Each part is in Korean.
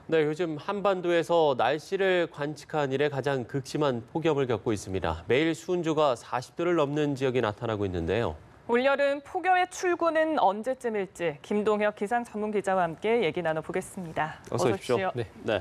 네, 요즘 한반도에서 날씨를 관측한 이래 가장 극심한 폭염을 겪고 있습니다. 매일 수온조가 40도를 넘는 지역이 나타나고 있는데요. 올여름 폭염의 출구는 언제쯤일지 김동혁 기상 전문 기자와 함께 얘기 나눠보겠습니다. 어서 오십시오. 네.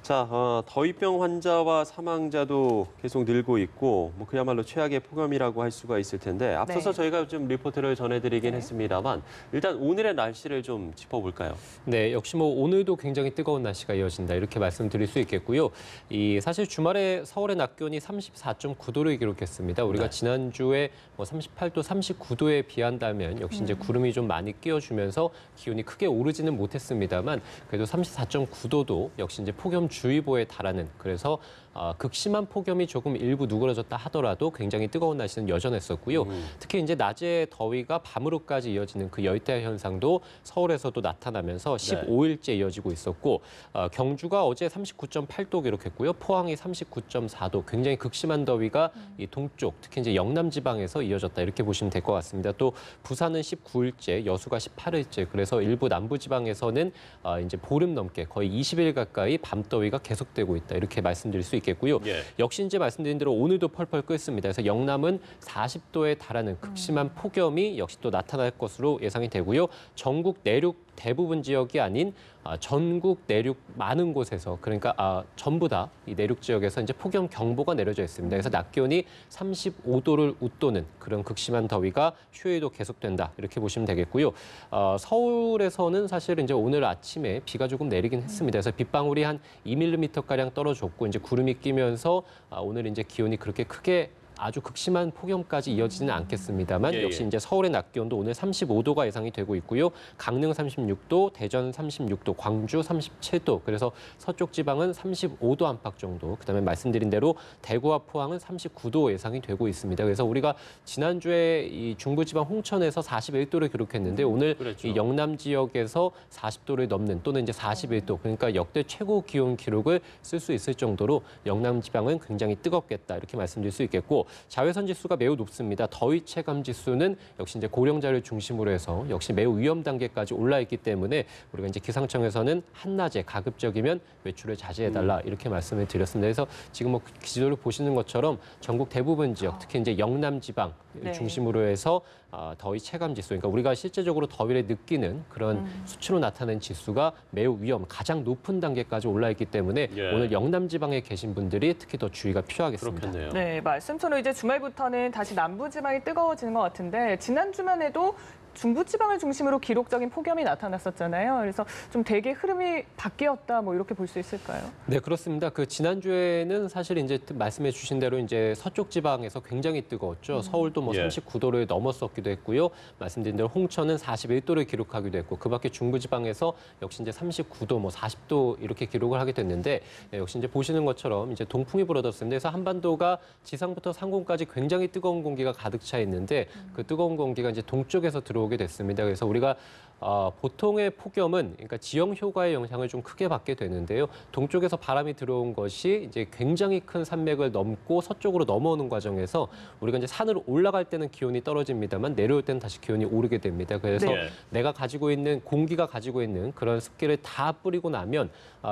자, 더위병 환자와 사망자도 계속 늘고 있고 그야말로 최악의 폭염이라고 할 수가 있을 텐데 앞서서 저희가 좀 리포트를 전해드리긴 했습니다만 일단 오늘의 날씨를 좀 짚어볼까요? 네, 역시 오늘도 굉장히 뜨거운 날씨가 이어진다 이렇게 말씀드릴 수 있겠고요. 사실 주말에 서울의 낮 기온이 34.9도를 기록했습니다. 우리가 지난주에 38도, 39도에 비한다면 역시 이제 구름이 좀 많이 끼어주면서 기온이 크게 오르지는 못했습니다만 그래도 34.9도도 역시 이제 폭염주의보에 달하는 그래서 극심한 폭염이 조금 일부 누그러졌다 하더라도 굉장히 뜨거운 날씨는 여전했었고요. 특히 이제 낮에 더위가 밤으로까지 이어지는 그 열대 현상도 서울에서도 나타나면서 15일째 이어지고 있었고 경주가 어제 39.8도 기록했고요. 포항이 39.4도 굉장히 극심한 더위가 이 동쪽 특히 이제 영남 지방에서 이어졌다 이렇게 보시면 될 것 같습니다. 또 부산은 19일째, 여수가 18일째 그래서 일부 남부 지방에서는 이제 보름 넘게 거의 20일 가까이 밤더위가 계속되고 있다 이렇게 말씀드릴 수 있겠고요. 역시 이제 말씀드린 대로 오늘도 펄펄 끓습니다. 그래서 영남은 40도에 달하는 극심한 폭염이 역시 또 나타날 것으로 예상이 되고요. 전국 내륙 대부분 지역이 아닌 전국 내륙 많은 곳에서 그러니까 전부 다 이 내륙 지역에서 이제 폭염 경보가 내려져 있습니다. 그래서 낮 기온이 35도를 웃도는 그런 극심한 더위가 휴일도 계속된다 이렇게 보시면 되겠고요. 서울에서는 사실 이제 오늘 아침에 비가 조금 내리긴 했습니다. 그래서 빗방울이 한 2mm 가량 떨어졌고 이제 구름이 끼면서 오늘 이제 기온이 그렇게 크게 아주 극심한 폭염까지 이어지지는 않겠습니다만 역시 이제 서울의 낮 기온도 오늘 35도가 예상이 되고 있고요. 강릉 36도, 대전 36도, 광주 37도. 그래서 서쪽 지방은 35도 안팎 정도. 그다음에 말씀드린 대로 대구와 포항은 39도 예상이 되고 있습니다. 그래서 우리가 지난주에 이 중부 지방 홍천에서 41도를 기록했는데 오늘 이 영남 지역에서 40도를 넘는 또는 이제 41도. 그러니까 역대 최고 기온 기록을 쓸 수 있을 정도로 영남 지방은 굉장히 뜨겁겠다 이렇게 말씀드릴 수 있겠고 자외선 지수가 매우 높습니다. 더위 체감 지수는 역시 이제 고령자를 중심으로 해서 역시 매우 위험 단계까지 올라 있기 때문에 우리가 이제 기상청에서는 한낮에 가급적이면 외출을 자제해달라 이렇게 말씀을 드렸습니다. 그래서 지금 지도를 보시는 것처럼 전국 대부분 지역, 특히 이제 영남 지방 중심으로 해서 더위 체감 지수, 그러니까 우리가 실제적으로 더위를 느끼는 그런 수치로 나타낸 지수가 매우 가장 높은 단계까지 올라 있기 때문에 오늘 영남 지방에 계신 분들이 특히 더 주의가 필요하겠습니다. 그렇겠네요. 네, 말씀처럼 이제 주말부터는 다시 남부 지방이 뜨거워지는 것 같은데 지난 주말에도 중부지방을 중심으로 기록적인 폭염이 나타났었잖아요. 그래서 좀 대기 흐름이 바뀌었다, 이렇게 볼 수 있을까요? 네, 그렇습니다. 지난주에는 사실 이제 말씀해 주신 대로 이제 서쪽 지방에서 굉장히 뜨거웠죠. 서울도 39도를 넘었었기도 했고요. 말씀드린 대로 홍천은 41도를 기록하기도 했고, 그 밖에 중부지방에서 역시 이제 39도, 40도 이렇게 기록을 하게 됐는데, 역시 이제 보시는 것처럼 이제 동풍이 불어떴습니다. 그래서 한반도가 지상부터 상공까지 굉장히 뜨거운 공기가 가득 차 있는데, 그 뜨거운 공기가 이제 동쪽에서 들어오게 됐습니다. 그래서 우리가 보통의 폭염은 그러니까 지형 효과의 영향을 좀 크게 받게 되는데요. 동쪽에서 바람이 들어온 것이 이제 굉장히 큰 산맥을 넘고 서쪽으로 넘어오는 과정에서 우리가 이제 산으로 올라갈 때는 기온이 떨어집니다만 내려올 때는 다시 기온이 오르게 됩니다. 그래서 내가 가지고 있는 공기가 가지고 있는 그런 습기를 다 뿌리고 나면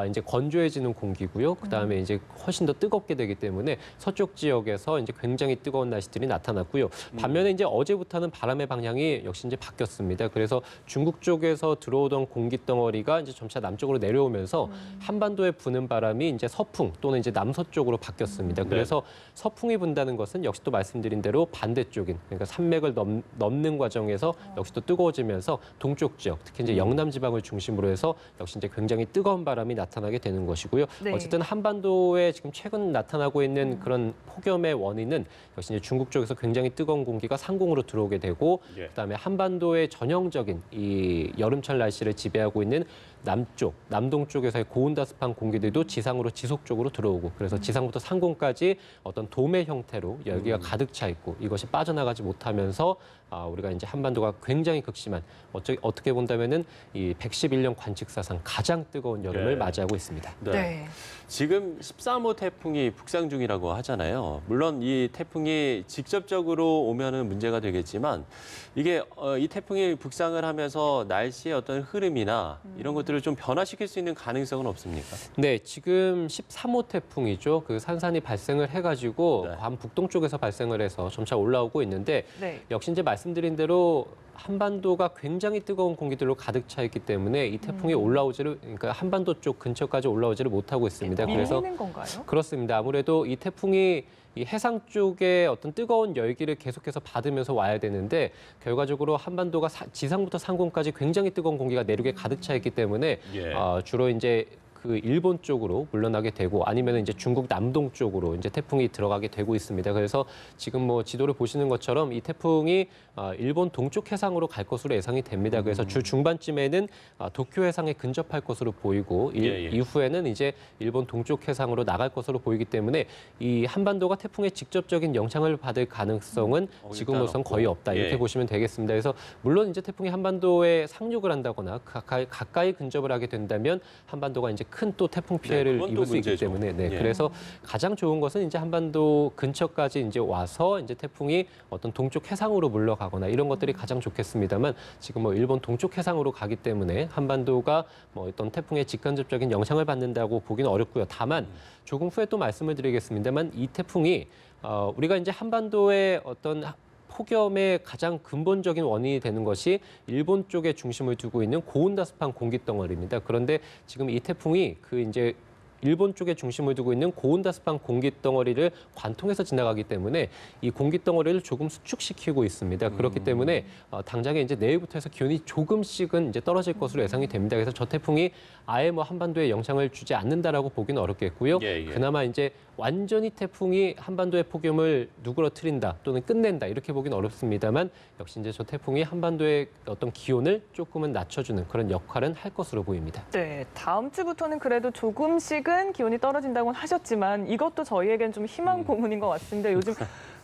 이제 건조해지는 공기고요. 그다음에 이제 훨씬 더 뜨겁게 되기 때문에 서쪽 지역에서 이제 굉장히 뜨거운 날씨들이 나타났고요. 반면에 이제 어제부터는 바람의 방향이 역시 이제 바뀌었습니다. 그래서 중국 쪽에서 들어오던 공기 덩어리가 이제 점차 남쪽으로 내려오면서 한반도에 부는 바람이 이제 서풍 또는 이제 남서쪽으로 바뀌었습니다. 그래서 서풍이 분다는 것은 역시 또 말씀드린 대로 반대쪽인 그러니까 산맥을 넘는 과정에서 역시 또 뜨거워지면서 동쪽 지역, 특히 이제 영남 지방을 중심으로 해서 역시 이제 굉장히 뜨거운 바람이 나타나게 되는 것이고요. 어쨌든 한반도에 지금 최근 나타나고 있는 그런 폭염의 원인은 역시 이제 중국 쪽에서 굉장히 뜨거운 공기가 상공으로 들어오게 되고 그다음에 한반도의 전형적인 이 여름철 날씨를 지배하고 있는 남쪽, 남동쪽에서의 고온다습한 공기들도 지상으로 지속적으로 들어오고 그래서 지상부터 상공까지 어떤 도매 형태로 열기가 가득 차 있고 이것이 빠져나가지 못하면서 우리가 이제 한반도가 굉장히 극심한 어떻게 본다면은 이 111년 관측사상 가장 뜨거운 여름을 맞이하고 있습니다. 지금 13호 태풍이 북상 중이라고 하잖아요. 물론 이 태풍이 직접적으로 오면은 문제가 되겠지만 이게 이 태풍이 북상을 하면서 날씨의 어떤 흐름이나 이런 것들 것들을 좀 변화시킬 수 있는 가능성은 없습니까? 네, 지금 13호 태풍이죠. 그 산산이 발생을 해가지고 네. 관 북동 쪽에서 발생을 해서 점차 올라오고 있는데 네. 역시 이제 말씀드린 대로 한반도가 굉장히 뜨거운 공기들로 가득 차 있기 때문에 이 태풍이 그러니까 한반도 쪽 근처까지 올라오지를 못하고 있습니다. 그래서 밀리는 건가요? 그렇습니다. 아무래도 이 태풍이 이 해상 쪽에 어떤 뜨거운 열기를 계속해서 받으면서 와야 되는데 결과적으로 한반도가 지상부터 상공까지 굉장히 뜨거운 공기가 내륙에 가득 차 있기 때문에 예. 주로 이제 그 일본 쪽으로 물러나게 되고 아니면 이제 중국 남동 쪽으로 이제 태풍이 들어가게 되고 있습니다. 그래서 지금 뭐 지도를 보시는 것처럼 이 태풍이 일본 동쪽 해상으로 갈 것으로 예상이 됩니다. 그래서 주 중반쯤에는 도쿄 해상에 근접할 것으로 보이고 예. 이후에는 이제 일본 동쪽 해상으로 나갈 것으로 보이기 때문에 이 한반도가 태풍의 직접적인 영향을 받을 가능성은 지금으로선 거의 없다 이렇게 예. 보시면 되겠습니다. 그래서 물론 이제 태풍이 한반도에 상륙을 한다거나 가까이 근접을 하게 된다면 한반도가 이제 큰 또 태풍 피해를 그건 또 입을 수 있기 문제죠. 때문에 예. 그래서 가장 좋은 것은 이제 한반도 근처까지 이제 와서 이제 태풍이 어떤 동쪽 해상으로 물러가거나 이런 것들이 가장 좋겠습니다만 지금 뭐 일본 동쪽 해상으로 가기 때문에 한반도가 뭐 어떤 태풍의 직간접적인 영향을 받는다고 보기는 어렵고요. 다만 조금 후에 또 말씀을 드리겠습니다만 이 태풍이 우리가 이제 한반도의 어떤 폭염의 가장 근본적인 원인이 되는 것이 일본 쪽에 중심을 두고 있는 고온다습한 공기 덩어리입니다. 그런데 지금 이 태풍이 그 이제 일본 쪽에 중심을 두고 있는 고온다습한 공기 덩어리를 관통해서 지나가기 때문에 이 공기 덩어리를 조금 수축시키고 있습니다. 그렇기 때문에 당장에 이제 내일부터 해서 기온이 조금씩은 이제 떨어질 것으로 예상이 됩니다. 그래서 저 태풍이 아예 뭐 한반도에 영향을 주지 않는다라고 보기는 어렵겠고요. 예. 그나마 이제 완전히 태풍이 한반도의 폭염을 누그러뜨린다 또는 끝낸다 이렇게 보기는 어렵습니다만 역시 이제 저 태풍이 한반도의 어떤 기온을 조금은 낮춰주는 그런 역할은 할 것으로 보입니다. 네, 다음 주부터는 그래도 조금씩은 기온이 떨어진다고는 하셨지만 이것도 저희에겐 좀 희망 고문인 것 같은데 요즘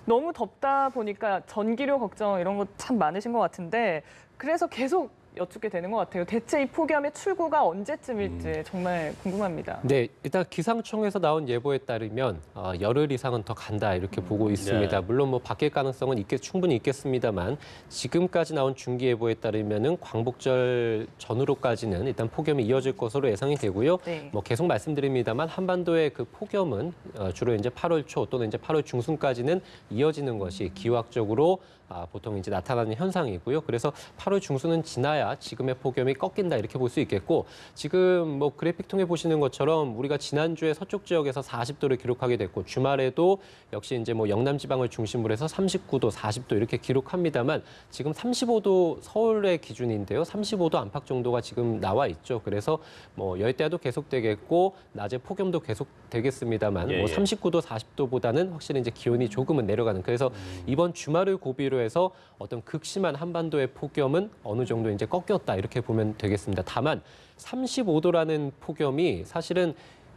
너무 덥다 보니까 전기료 걱정 이런 거 참 많으신 것 같은데 그래서 계속 여쭙게 되는 것 같아요. 대체 이 폭염의 출구가 언제쯤일지 정말 궁금합니다. 네, 일단 기상청에서 나온 예보에 따르면 열흘 이상은 더 간다 이렇게 보고 있습니다. 네. 물론 뭐 바뀔 가능성은 충분히 있겠습니다만 지금까지 나온 중기 예보에 따르면은 광복절 전후로까지는 일단 폭염이 이어질 것으로 예상이 되고요. 네. 뭐 계속 말씀드립니다만 한반도의 그 폭염은 주로 이제 8월 초 또는 이제 8월 중순까지는 이어지는 것이 기후학적으로 보통 이제 나타나는 현상이고요. 그래서 8월 중순은 지나야 지금의 폭염이 꺾인다 이렇게 볼 수 있겠고 지금 뭐 그래픽 통해 보시는 것처럼 우리가 지난주에 서쪽 지역에서 40도를 기록하게 됐고 주말에도 역시 이제 뭐 영남 지방을 중심으로 해서 39도, 40도 이렇게 기록합니다만 지금 35도 서울의 기준인데요. 35도 안팎 정도가 지금 나와 있죠. 그래서 뭐 열대야도 계속되겠고 낮에 폭염도 계속되겠습니다만 뭐 39도, 40도보다는 확실히 이제 기온이 조금은 내려가는 그래서 이번 주말을 고비로 해서 어떤 극심한 한반도의 폭염은 어느 정도 이제 꺾였다 이렇게 보면 되겠습니다. 다만 35도라는 폭염이 사실은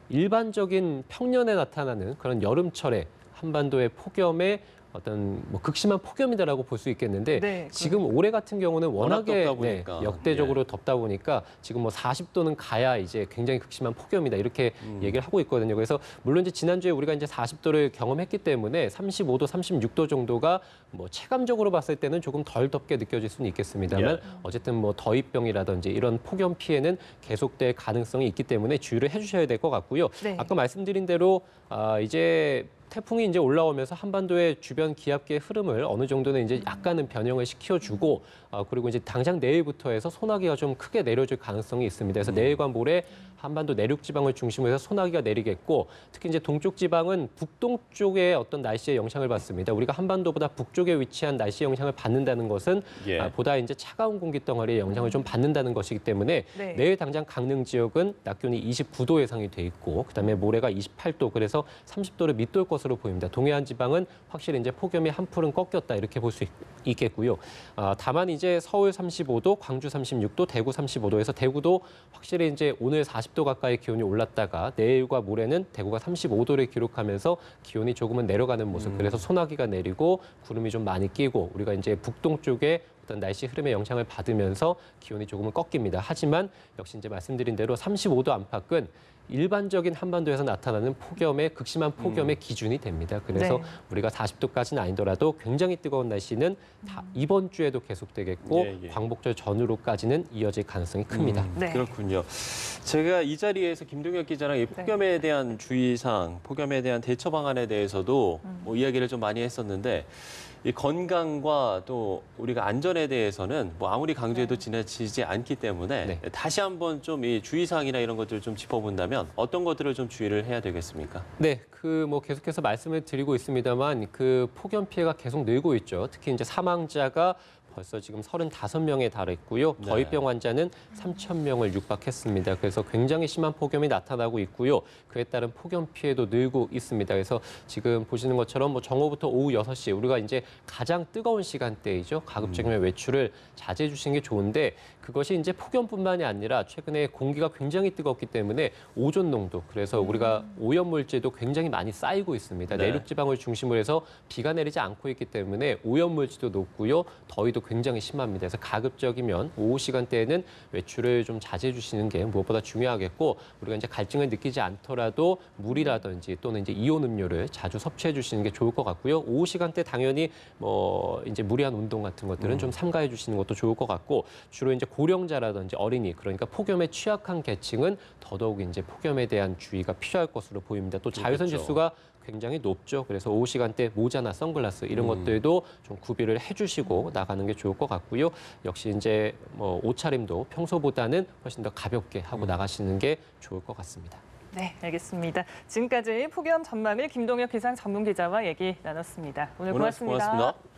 일반적인 평년에 나타나는 그런 여름철에 한반도의 폭염의 어떤 뭐 극심한 폭염이다라고 볼 수 있겠는데 네, 지금 올해 같은 경우는 워낙에 덥다 보니까. 역대적으로 덥다 보니까 지금 뭐 40도는 가야 이제 굉장히 극심한 폭염이다 이렇게 얘기를 하고 있거든요. 그래서 물론 이제 지난주에 우리가 이제 40도를 경험했기 때문에 35도, 36도 정도가 뭐 체감적으로 봤을 때는 조금 덜 덥게 느껴질 수는 있겠습니다만 어쨌든 뭐 더위병이라든지 이런 폭염 피해는 계속될 가능성이 있기 때문에 주의를 해주셔야 될 것 같고요. 네. 아까 말씀드린 대로 이제 태풍이 이제 올라오면서 한반도의 주변 기압계의 흐름을 어느 정도는 이제 약간은 변형을 시켜주고 그리고 이제 당장 내일부터 해서 소나기가 좀 크게 내려질 가능성이 있습니다. 그래서 내일과 모레 한반도 내륙 지방을 중심으로 해서 소나기가 내리겠고 특히 이제 동쪽 지방은 북동 쪽의 어떤 날씨의 영향을 받습니다. 우리가 한반도보다 북쪽에 위치한 날씨 영향을 받는다는 것은 보다 이제 차가운 공기 덩어리의 영향을 좀 받는다는 것이기 때문에 네. 내일 당장 강릉 지역은 낮 기온이 29도 예상이 돼 있고 그다음에 모레가 28도 그래서 30도를 밑돌 것으로 보입니다. 동해안 지방은 확실히 이제 폭염이 한풀은 꺾였다 이렇게 볼 수 있겠고요. 다만 이제 서울 35도, 광주 36도, 대구 35도에서 대구도 확실히 이제 오늘 40도 가까이 기온이 올랐다가 내일과 모레는 대구가 35도를 기록하면서 기온이 조금은 내려가는 모습. 그래서 소나기가 내리고 구름이 좀 많이 끼고 우리가 이제 북동 쪽에 어떤 날씨 흐름의 영향을 받으면서 기온이 조금은 꺾입니다. 하지만 역시 이제 말씀드린 대로 35도 안팎은 일반적인 한반도에서 나타나는 폭염의 극심한 폭염의 기준이 됩니다. 그래서 네. 우리가 40도까지는 아니더라도 굉장히 뜨거운 날씨는 이번 주에도 계속되겠고 예. 광복절 전후로까지는 이어질 가능성이 큽니다. 네. 그렇군요. 제가 이 자리에서 김동혁 기자랑 이 폭염에 대한 주의사항, 폭염에 대한 대처 방안에 대해서도 뭐 이야기를 좀 많이 했었는데 이 건강과 또 우리가 안전에 대해서는 뭐 아무리 강조해도 지나치지 않기 때문에 네. 다시 한번 좀 이 주의사항이나 이런 것들을 좀 짚어본다면 어떤 것들을 좀 주의를 해야 되겠습니까? 네, 뭐 계속해서 말씀을 드리고 있습니다만 그 폭염 피해가 계속 늘고 있죠. 특히 이제 사망자가 벌써 지금 35명에 달했고요. 네. 더위병 환자는 3,000명을 육박했습니다. 그래서 굉장히 심한 폭염이 나타나고 있고요. 그에 따른 폭염 피해도 늘고 있습니다. 그래서 지금 보시는 것처럼 뭐 정오부터 오후 6시 우리가 이제 가장 뜨거운 시간대이죠. 가급적이면 외출을 자제해 주시는 게 좋은데 그것이 이제 폭염뿐만이 아니라 최근에 공기가 굉장히 뜨겁기 때문에 오존 농도 그래서 우리가 오염물질도 굉장히 많이 쌓이고 있습니다. 네. 내륙 지방을 중심으로 해서 비가 내리지 않고 있기 때문에 오염물질도 높고요. 더위도 굉장히 심합니다. 그래서 가급적이면 오후 시간대에는 외출을 좀 자제해 주시는 게 무엇보다 중요하겠고 우리가 이제 갈증을 느끼지 않더라도 물이라든지 또는 이제 이온 음료를 자주 섭취해 주시는 게 좋을 것 같고요. 오후 시간대 당연히 뭐 이제 무리한 운동 같은 것들은 좀 삼가해 주시는 것도 좋을 것 같고 주로 이제 고령자라든지 어린이 그러니까 폭염에 취약한 계층은 더더욱 이제 폭염에 대한 주의가 필요할 것으로 보입니다. 또 자외선 그렇겠죠. 지수가 굉장히 높죠. 그래서 오후 시간대 모자나 선글라스 이런 것들도 좀 구비를 해주시고 나가는 게 좋을 것 같고요. 역시 이제 뭐 옷차림도 평소보다는 훨씬 더 가볍게 하고 나가시는 게 좋을 것 같습니다. 네, 알겠습니다. 지금까지 폭염 전망을 김동혁 기상 전문 기자와 얘기 나눴습니다. 오늘 고맙습니다. 고맙습니다.